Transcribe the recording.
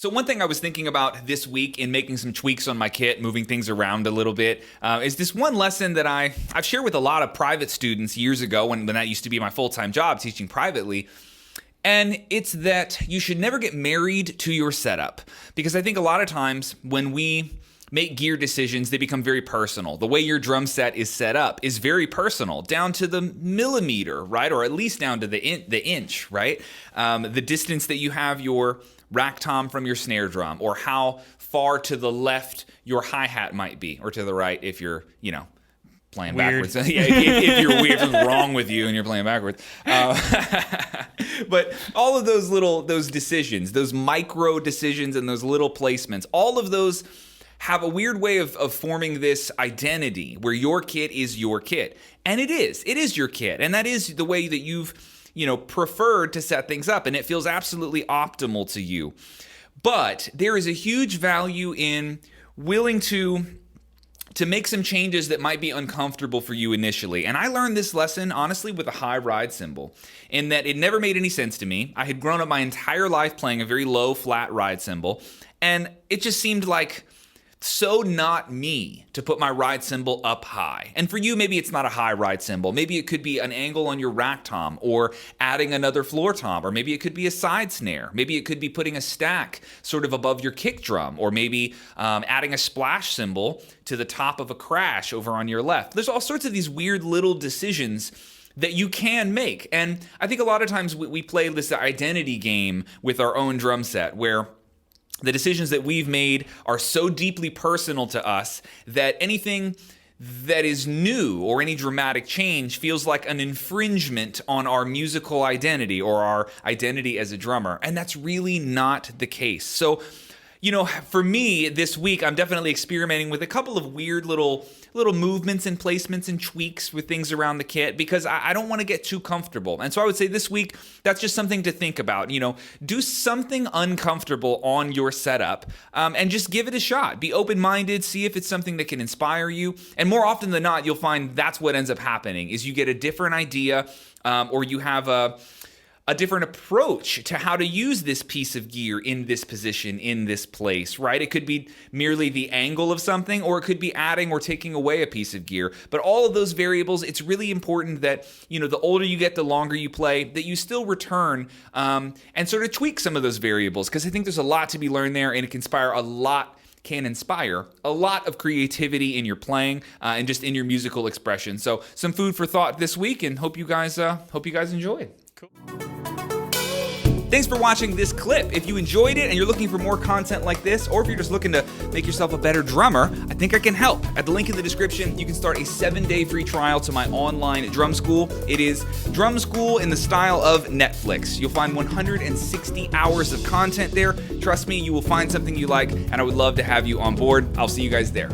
So one thing I was thinking about this week in making some tweaks on my kit, moving things around a little bit, is this one lesson that I've shared with a lot of private students years ago when that used to be my full-time job, teaching privately. And it's that you should never get married to your setup. Because I think a lot of times when we make gear decisions, they become very personal. The way your drum set is set up is very personal, down to the millimeter, right? Or at least down to the inch, right? The distance that you have your rack tom from your snare drum, or how far to the left your hi-hat might be, or to the right if you're, playing backwards. Yeah, if you're weird, something's wrong with you and you're playing backwards. But all of those decisions, those micro decisions and those little placements, all of those have a weird way of forming this identity where your kit is your kit. And it is your kit. And that is the way that you've preferred to set things up, and it feels absolutely optimal to you. But there is a huge value in willing to make some changes that might be uncomfortable for you initially. And I learned this lesson, honestly, with a high ride cymbal, in that it never made any sense to me. I had grown up my entire life playing a very low, flat ride cymbal, and it just seemed like so not me to put my ride cymbal up high. And for you, maybe it's not a high ride cymbal. Maybe it could be an angle on your rack tom, or adding another floor tom, or maybe it could be a side snare. Maybe it could be putting a stack sort of above your kick drum, or maybe adding a splash cymbal to the top of a crash over on your left. There's all sorts of these weird little decisions that you can make. And I think a lot of times we play this identity game with our own drum set, where the decisions that we've made are so deeply personal to us that anything that is new or any dramatic change feels like an infringement on our musical identity or our identity as a drummer. And that's really not the case. So, for me this week, I'm definitely experimenting with a couple of weird little movements and placements and tweaks with things around the kit, because I don't want to get too comfortable. And so I would say this week, that's just something to think about. Do something uncomfortable on your setup, and just give it a shot. Be open-minded, see if it's something that can inspire you. And more often than not, you'll find that's what ends up happening, is you get a different idea, or you have a different approach to how to use this piece of gear in this position, in this place, right? It could be merely the angle of something, or it could be adding or taking away a piece of gear. But all of those variables, it's really important that, the older you get, the longer you play, that you still return and sort of tweak some of those variables, because I think there's a lot to be learned there, and it can inspire a lot of creativity in your playing and just in your musical expression. So some food for thought this week, and hope you guys enjoy. Cool. Thanks for watching this clip. If you enjoyed it and you're looking for more content like this, or if you're just looking to make yourself a better drummer, I think I can help. At the link in the description, you can start a 7-day free trial to my online drum school. It is drum school in the style of Netflix. You'll find 160 hours of content there. Trust me, you will find something you like, and I would love to have you on board. I'll see you guys there.